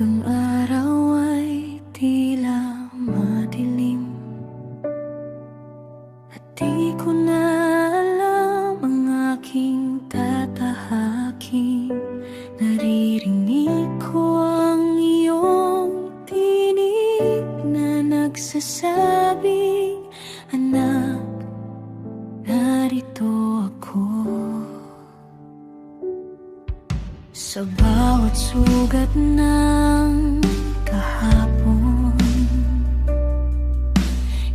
ang araw ay tila madilim at di ko na alam ang aking tatahakin. Naririnig ko ang iyong tinig na nagsasabing, anak, narito ako. Sa bawat sugat ng kahapon,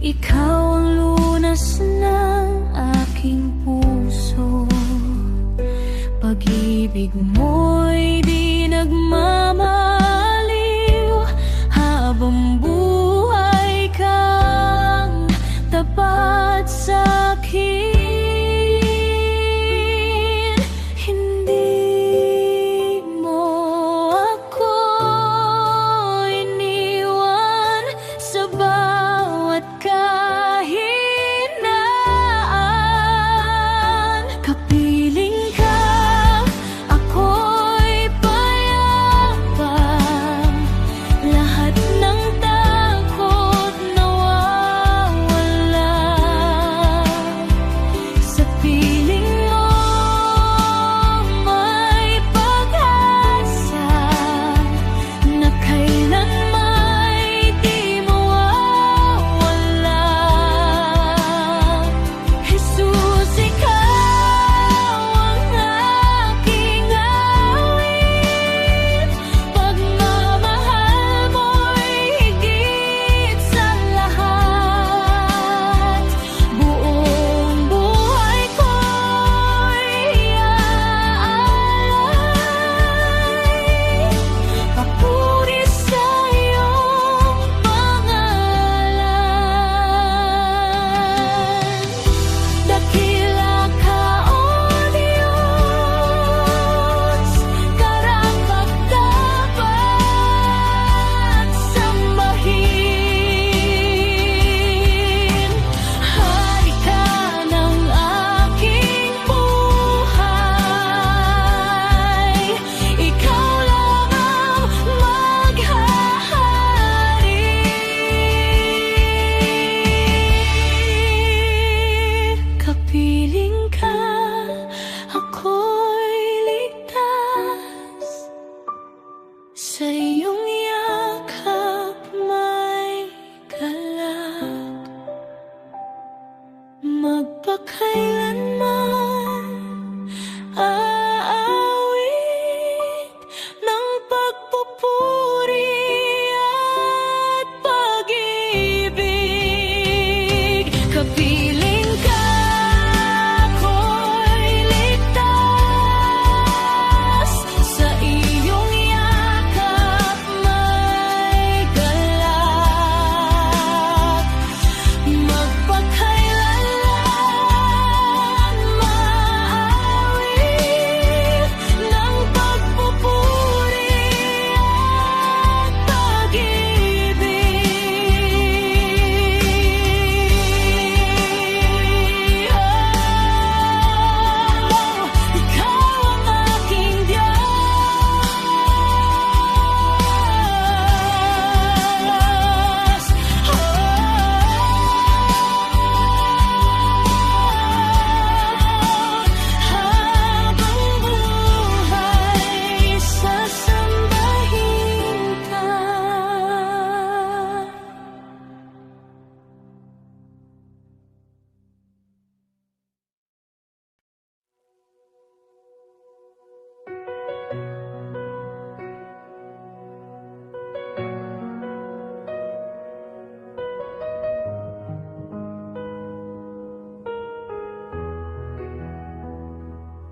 ikaw ang lunas ng aking puso. Pag-ibig mo'y di nagmamaliw, habang buhay kang tapat sa'kin.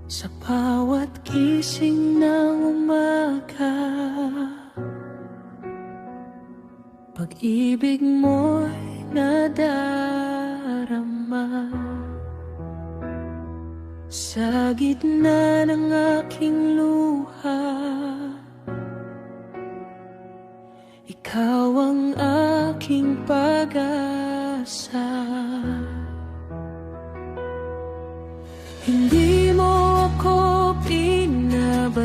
Sa bawat gising ng umaga, pag-ibig mo'y nadarama. Sa gitna ng aking luha, ikaw ang aking pag-asa. Hindi mo ako pinabayaan,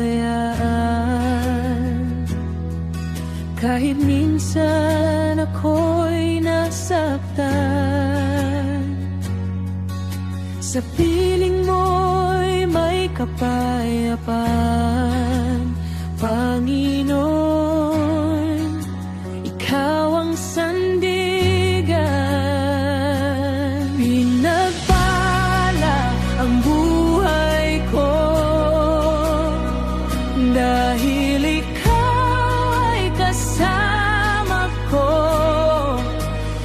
Kahit minsan ako'y nasaktan, sa piling mo'y may kapayapaan. Panginoon, Ikaw ang sandigan. Pinagpala ang buhay ko dahil Ikaw ay kasama ko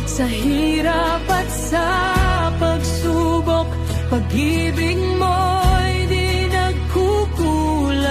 sa hirap at sa pagsubok. Pag-ibig mo'y di nagkukulang.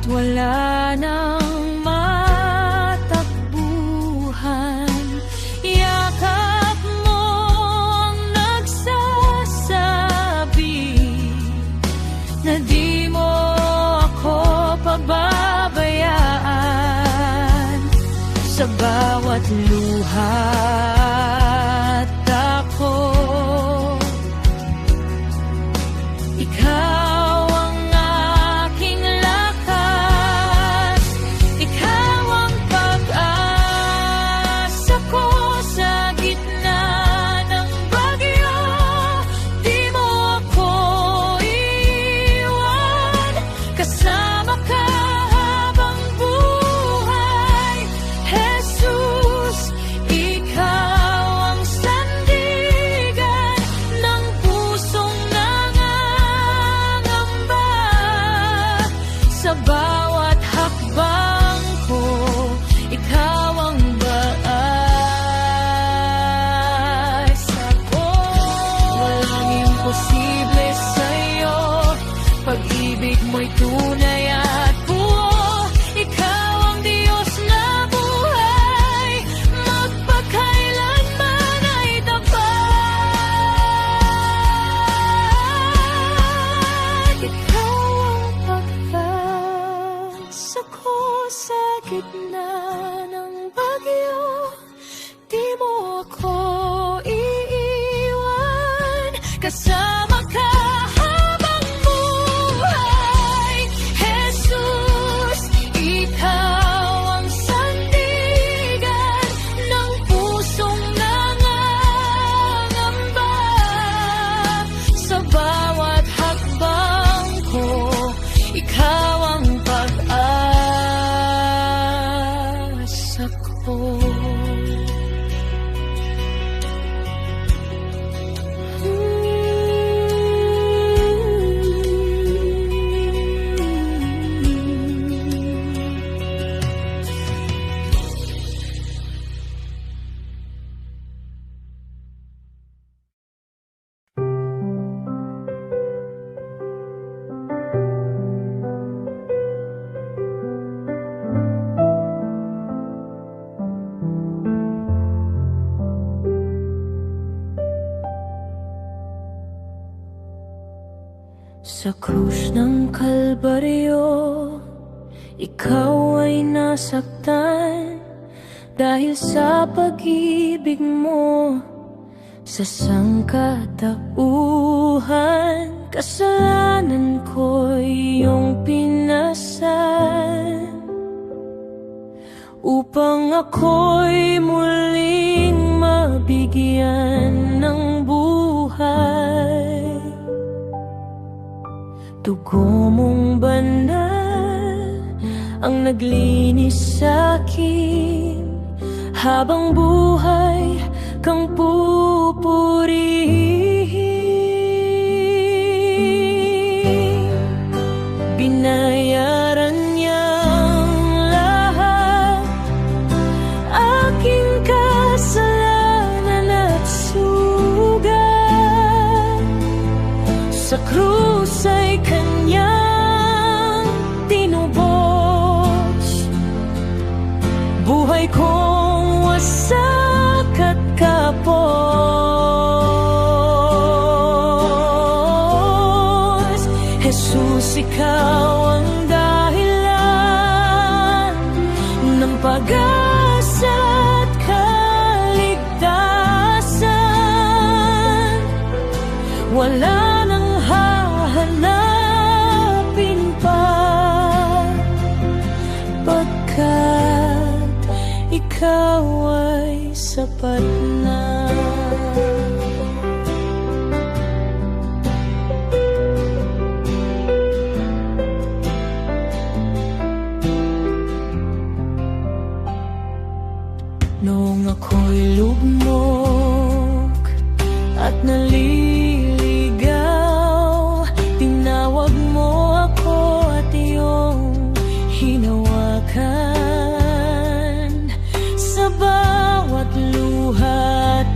wala nang matakbuhan. Yakap mo ang nagsasabi na di mo ako pababayaan. Sa bawat luha at ako, ikaw ang aking lakas, ikaw ang pag-asa ko sa gitna ng bagyo. Di mo ako iiwan, kasama ka habang buhay. Jesus, ikaw ang sandigan ng pusong nangangamba. Sa bawat hakbang ko, ikaw ang baas ako. Walang imposible sa'yo, pag-ibig mo'y tunay at buo. Ikaw ang Diyos na buhay, magpakailanman ay tapat. Ikaw ang pag-asa ko sa gitna ng bagyo. Di mo ako iiwan, kasama ka habang buhay. Jesus, ikaw ang sandigan ng pusong nangangamba. Sa bawat hakbang ko, ikaw ang pag-asa ko. Sa krus ng Kalbaryo, ikaw ay nasaktan dahil sa pag-ibig mo. Sa sangkatauhan, kasalanan ko'y iyong pinasan, upang ako'y muling mabigyan ng buhay. Dugo mong banal ang naglinis sa'kin, habang buhay kang pupurihin. Binayaran niyang lahat aking kasalanan at sugat. Sa krus ay kanyang tinubos, buhay kong wasak at kapos. Jesus, ikaw ang dahilan ng pag-asa at kaligtasan. Wala nang hahanapin pa, pagkat ikaw ay sapat na. Noong ako'y lugmok at naliligaw, tinawag mo ako at iyong hinawakan. Sa bawat luha at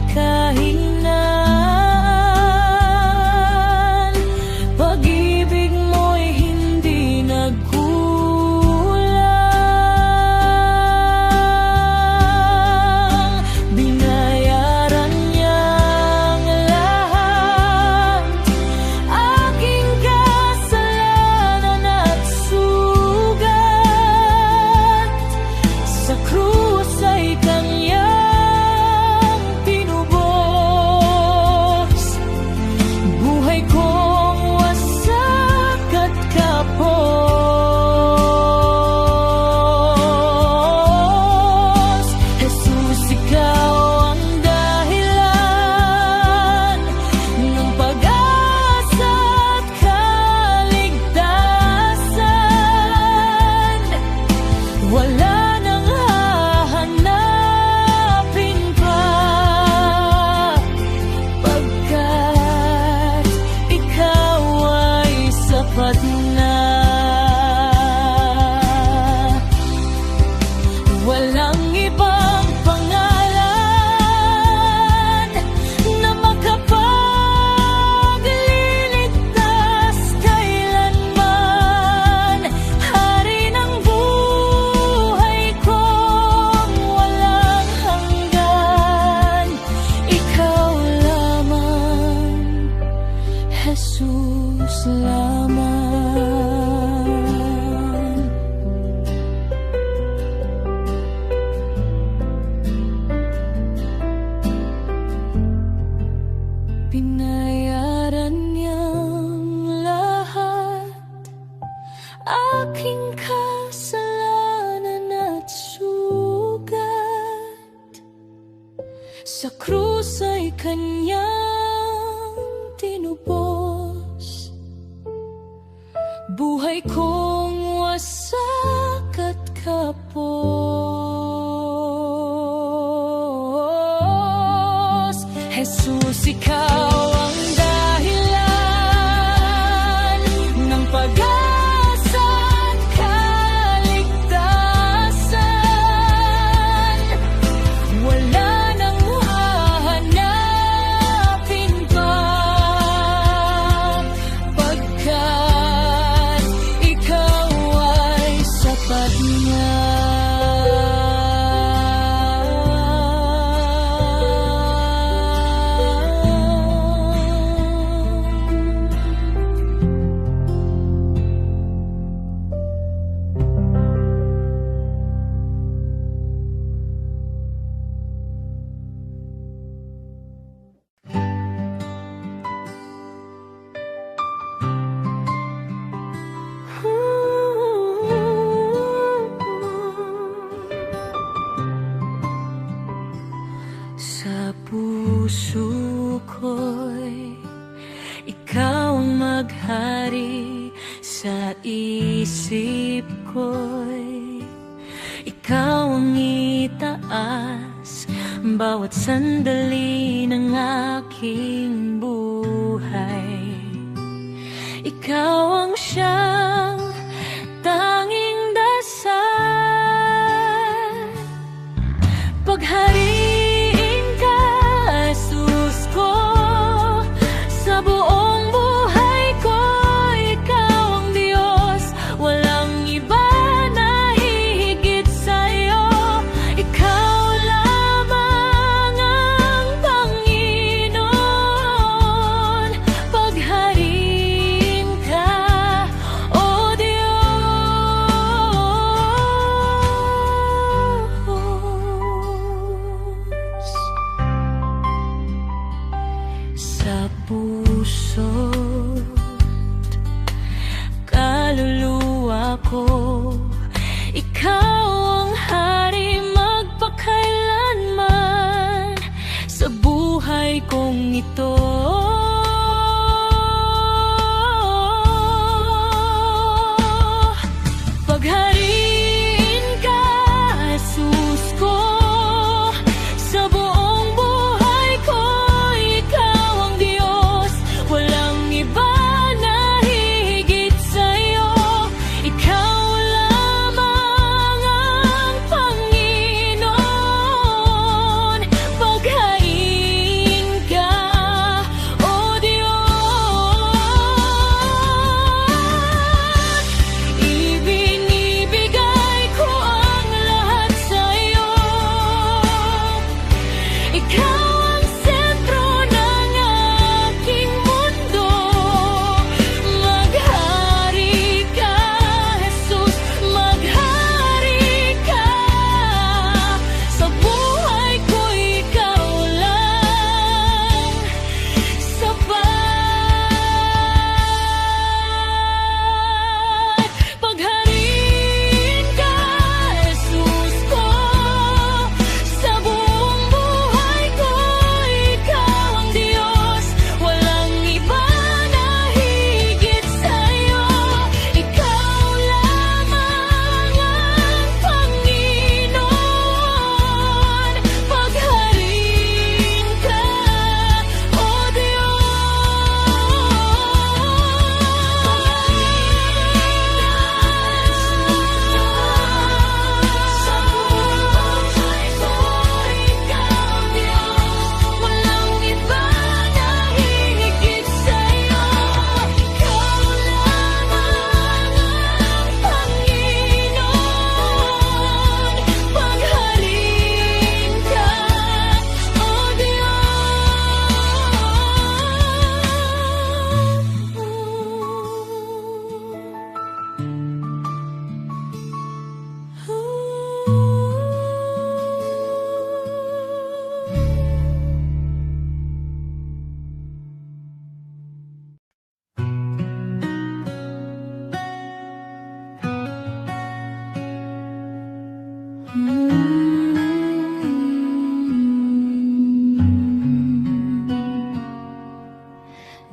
aking kasalanan at sugat. Sa krus ay kanyang tinubos, buhay kong wasak at kapos. Jesus, ikaw ang dahilan ng pag-asa at kaligtasan. Wala nang hahanapin pa, pagkat ikaw ay sapat na. Sa puso ko'y ikaw ang maghari, sa isip ko'y ikaw ang itaas, bawat sandali ng aking buhay. Ikaw ang siyang tanging dasal. Paghariin ka, Jesus ko, sa buong buhay ko. Ikaw ang Diyos, walang iba na hihigit sa'yo. Ikaw lamang ang Panginoon. Paghariin ka, O Diyos. Sa puso't kaluluwa ko, ikaw ang hari magpakailanman sa buhay kong ito. Paghariin ka, Jesus ko, sa buong buhay ko. Ikaw ang Diyos, walang iba na hihigit sa'yo. Ikaw lamang ang Panginoon. Paghariin ka,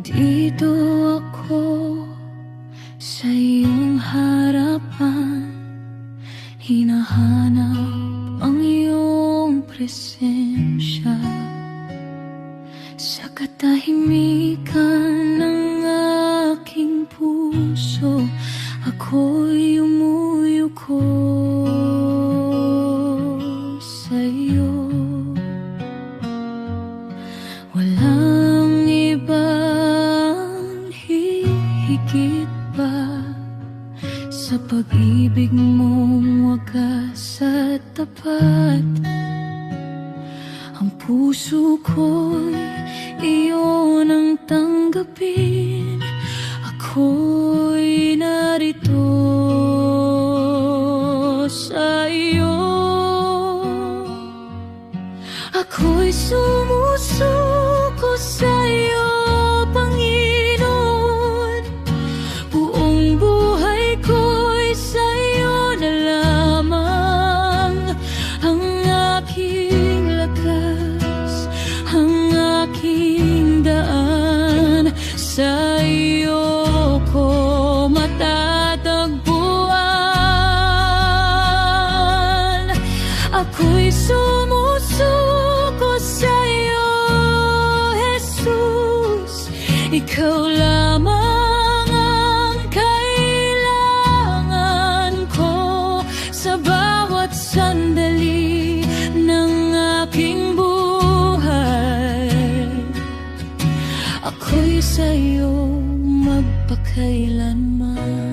Dito ako sa iyong harapan, hinahanap ang iyong presensya. Sa katahimikan ng aking puso, ako'y umuyuko sa iyo. Walang ibang hihigit pa sa pag-ibig mong wagas at tapat. Ang puso ko'y iyon ang tanggapin. Ako'y narito sa iyo. Ako'y sumusuko sa iyo, Panginoon. Buong buhay ko'y sa iyo na lamang. Ang aking lakas, ang aking daan, sa iyo ko matatagpuan. Ako'y sumusuko sa iyo, Jesus. Ikaw lamang ang kailangan ko sa bawat sandali ng aking buhay. Ako'y sa iyo magpakailanman.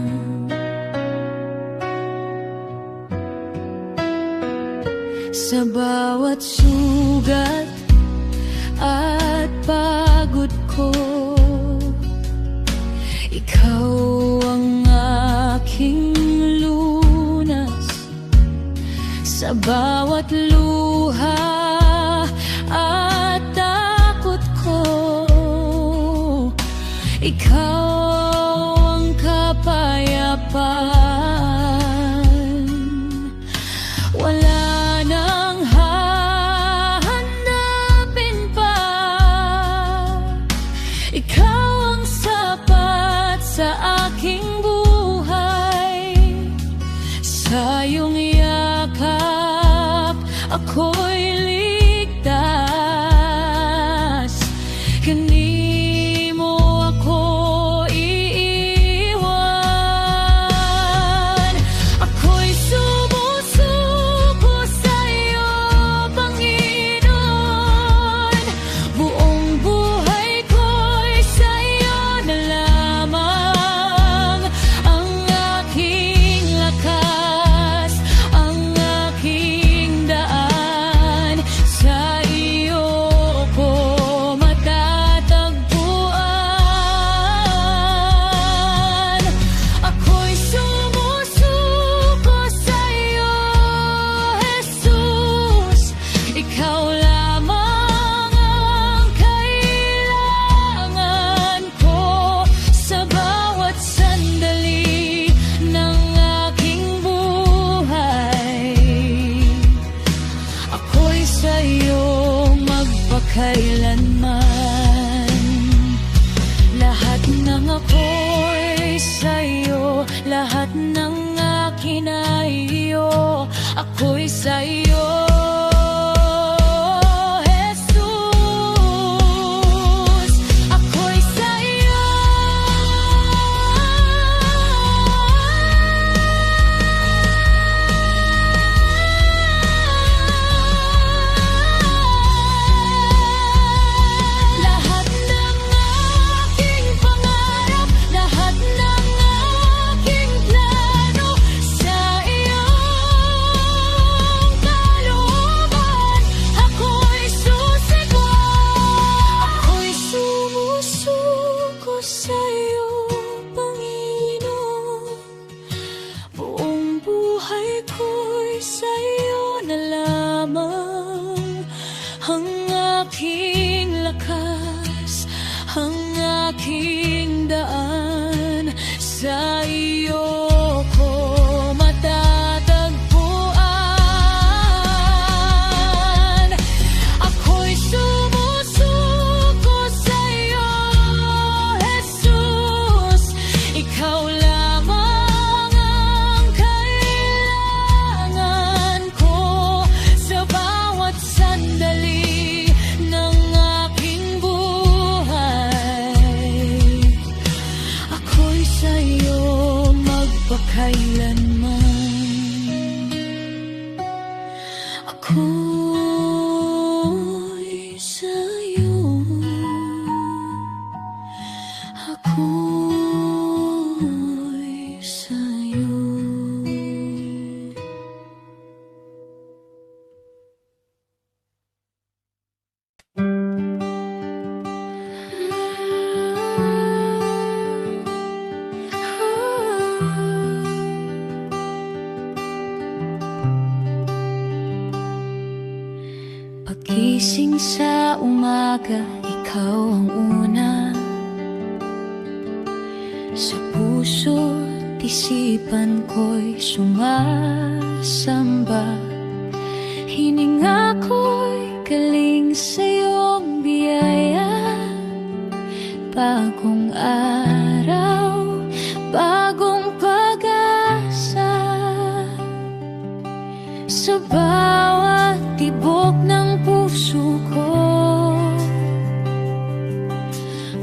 Sa bawat sugat at pagod ko, ikaw ang aking lunas. Sa bawat luha at takot ko, ikaw ang kapayapaan. Wala nang hahanapin pa. Ikaw ang sapat sa aking buhay. Sa iyong yakap ako'y ligtas. Kanimo ako iiwan. Ako'y sumusuko sa iyo, Panginoon. Buong buhay ko'y sa iyo na lamang. Ang aking lakas, ang aking daan, sa iyo ko matatagpuan. Ako'y sumusuko sa iyo, Jesus. Ikaw lamang ang kailangan ko sa bawat sandali ng aking buhay. Ako'y sa iyo magpakailanman. Lahat ng ako'y sa iyo, lahat ng akin ay iyo. Ako'y sa iyo, Jesus. Ako'y sa iyo. Lahat ng aking pangarap, lahat ng aking plano, sa iyong kalooban ako'y susigaw. Ako'y sumusuko sa iyo, Panginoon. Buong buhay ko'y sa iyo na lamang. Ang aking lakas, ang aking daan, sa iyo ko matatagpuan. kailanman. Ako'y sa'yo, ako'y sa'yo. Pagising sa umaga, ikaw ang una. Sa puso't isipan ko'y sumasamba. Hininga ko'y galing sa iyong biyaya. Bagong araw, bagong pag-asa. Sa bawat tibok ng puso ko,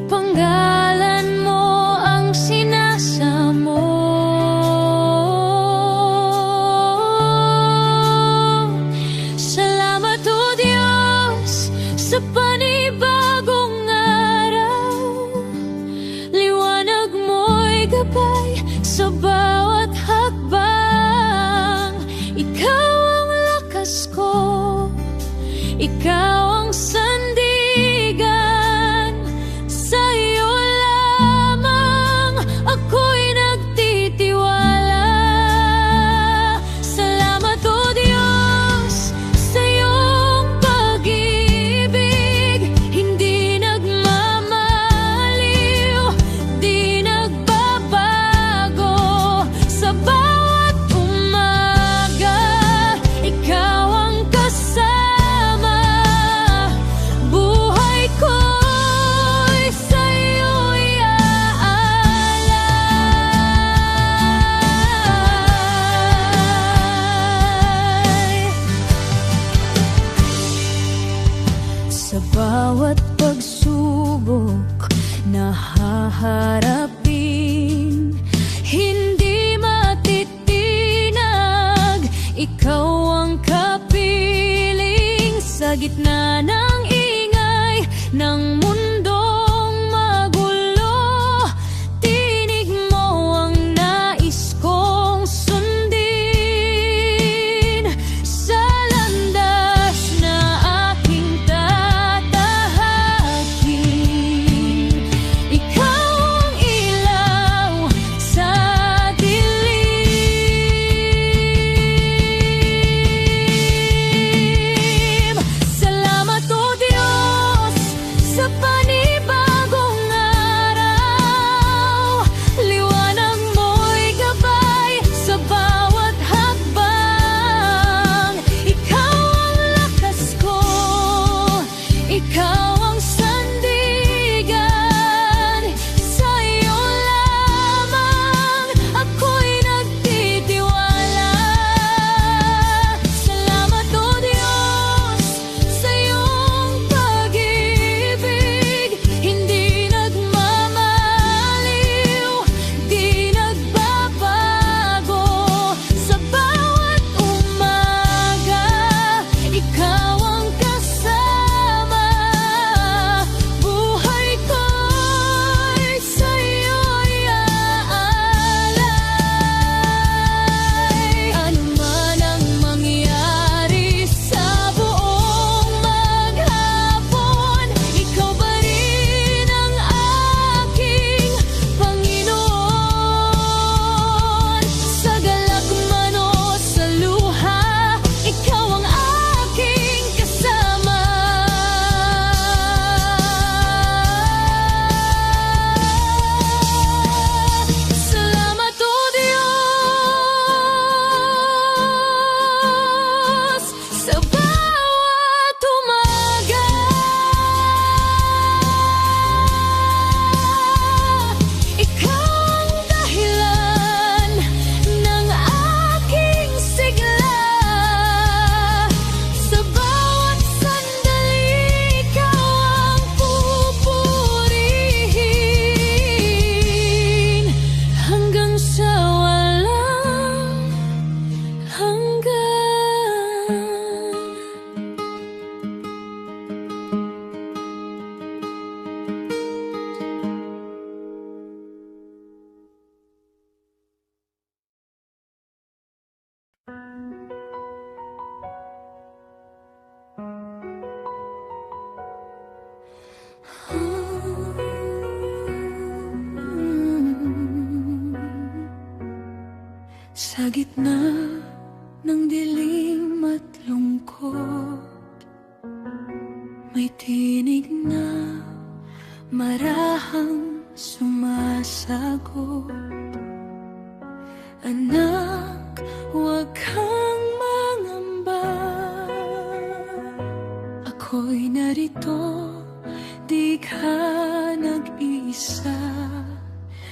panggalan mo ang sinasamo. Salamat o Diyos sa panibagong araw. Liwanag mo'y gabay sa bawat hakbang. Ikaw ang lakas ko, ikaw ang sandigan. Sa'yo lamang ako'y nagtitiwala. Salamat o Diyos sa iyong pag-ibig. Hindi nagmamaliw, di nagbabago. Sa bawat umaga, ikaw ang kasama. Buhay ko'y sa'yo iaalay. Sa bawat pagsubok na haharapin, hindi matitinag. Ikaw ang kapiling sa gitna ng ingay ng mundong magulo. Tinig mo ang nais kong sundin. Sa landas na aking tatahakin, ikaw ang ilaw sa dilim. Salamat o Diyos sa Sa gitna ng dilim at lungkot, may tinig na marahang sumasagot. Anak, huwag kang mangamba, ako'y narito, di ka nag-iisa.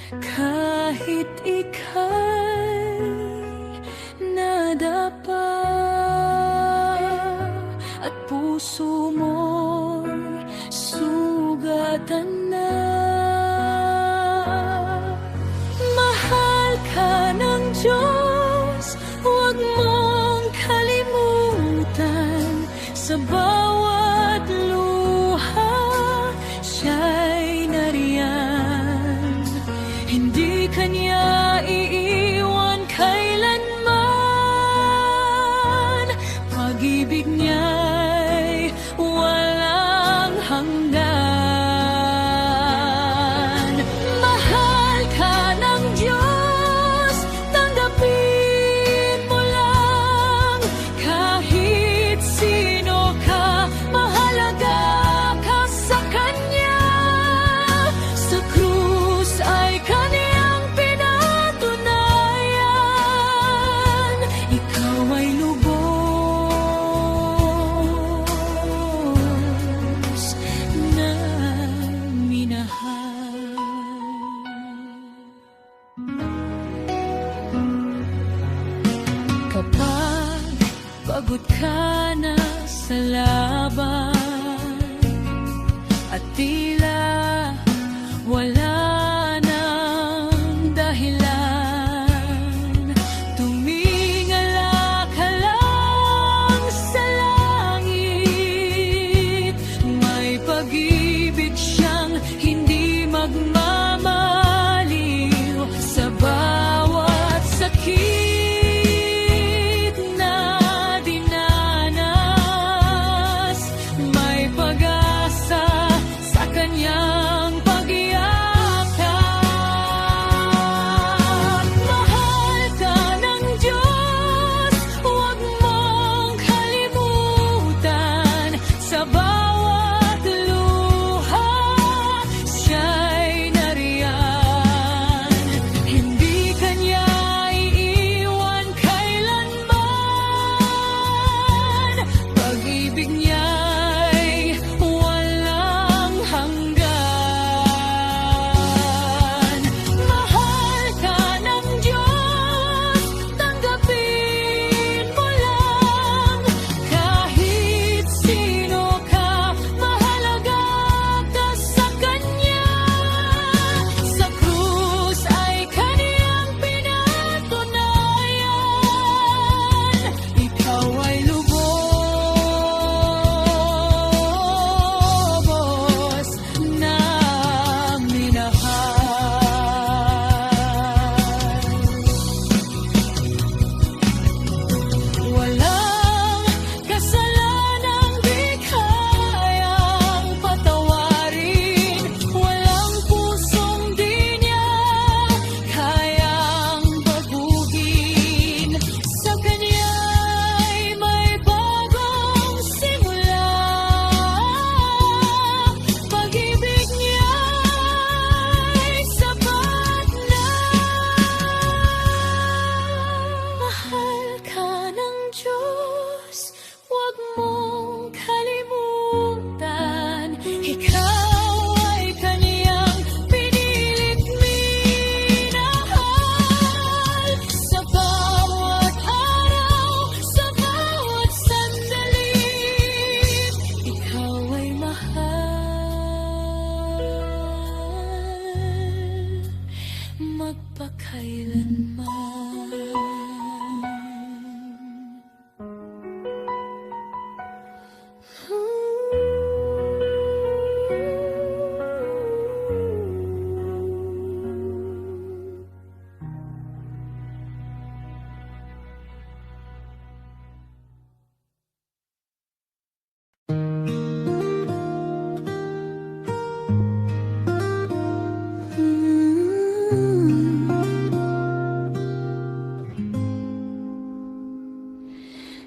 Kahit ika'y nadapa at puso mo'y sugatan na, mahal ka ng Diyos, huwag mong kalimutan. Sa bawat luha, siya'y nariyan. Hindi kanya iiwan kailanman. Pag-ibig niya'y walang hanggan. Mahal ka ng Diyos, tanggapin mo lang. Kahit sino ka, mahalaga ka sa Kanya. Sa krus ay Kanyang pinatunayan, ikaw ay lubos na minahal. Kapag pagod ka na sa laban at tila wala nang dahilan, tumingala ka lang sa langit. May pag-ibig siyang hindi magmamaliw. Sa bawat sakit na dinanas, may pag-asa sa Kanya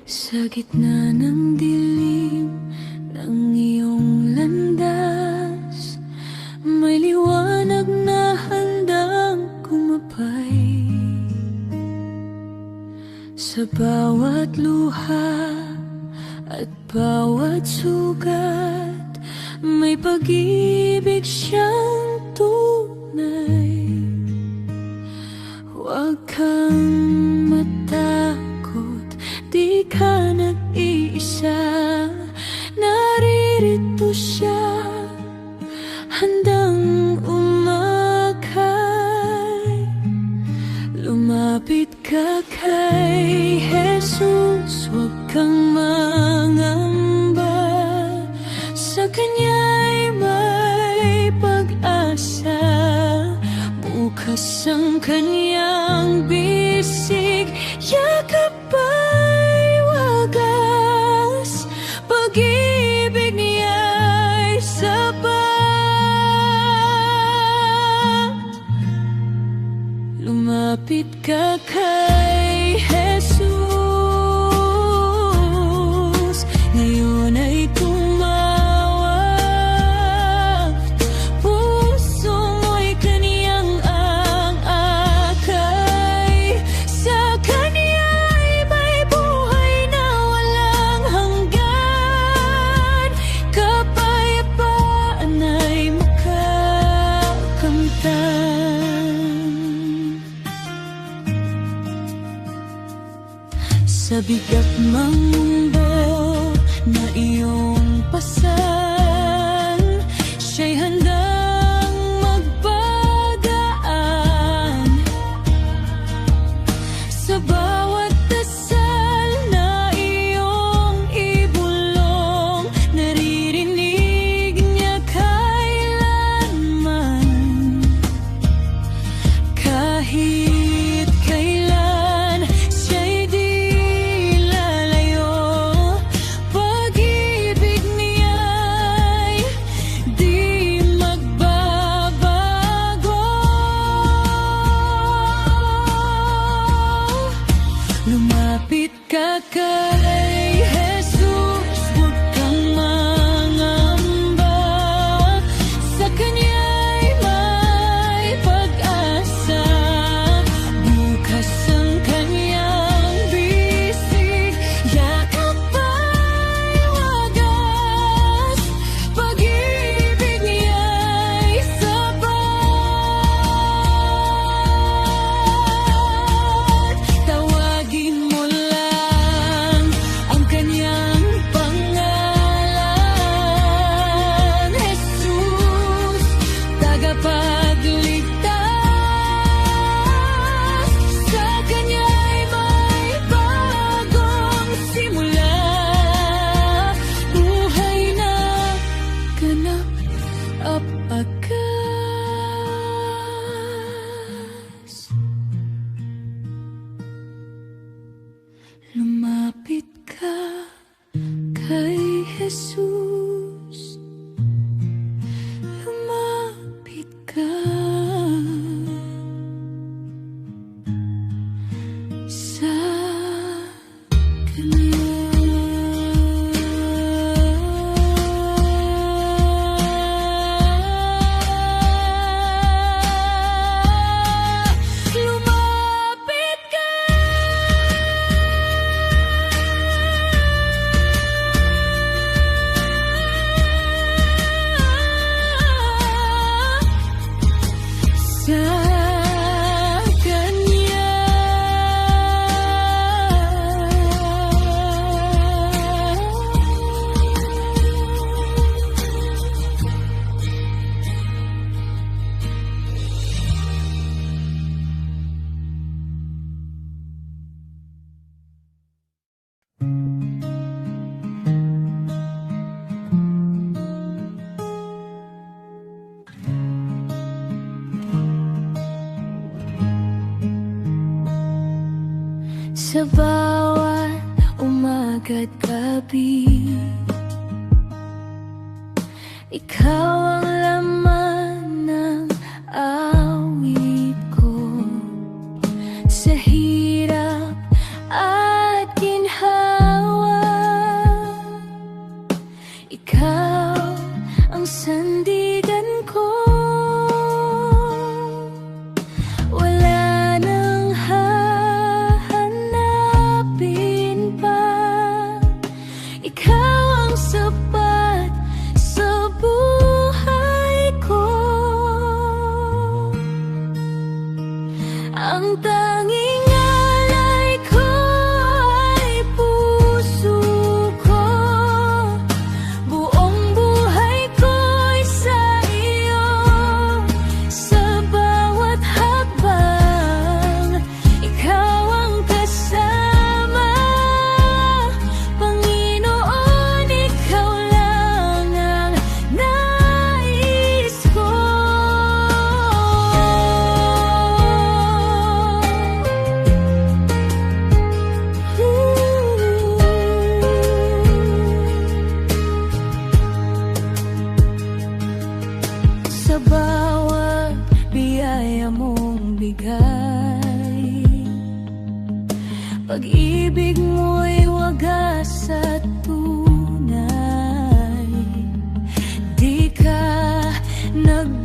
Sa gitna ng dilim ng iyong landas, may liwanag na handang kumapay. Sa bawat luha at bawat sugat, may pag-ibig siyang tunay. Huwag kang matakot, di ka nag-iisa. Naririto siya, handang umakay. Lumapit ka kay Jesus, huwag kang mangamba. Sa Kanya'y may pag-asa. Bukas ang Kanyang bisig, yakap ay wagas. Pag-ibig niya'y sapat. Lumapit ka kay Jesus, ngayon ay tumawag. Puso mo'y Kaniyang angakay. Sa Kaniya'y may buhay na walang hanggan. Kapayapaan ay makakamtan. Sa bigat mang mundo na iyong pasan, siya'y handang magpagaan. Sa bawat dasal na iyong ibulong, naririnig niya kailanman. Kahit kailan siya'y di lalayo. Pag-ibig niya'y di magbabago. Lumapit ka kay Jesus, huwag kang mangamba. Sa Kanya'y may pag-asa. Bukas ang Kanyang bisig, yakap ay wagas. Pag-ibig niya'y sapat. Tawagin mo lang ang Kanyang pangalan, Jesus, tagapagligtas. Sa Kanya'y may bagong simula. Buhay na ganap at wagas. Lumapit ka kay Jesus. Lumapit ka sa Kanya. Lumapit ka. Sa Kanya. Sa bawat umaga't gabi, ikaw ang laman ng awit ko. Sa hirap at ginhawa, pag-ibig mo'y wagas at tunay. Di ka nag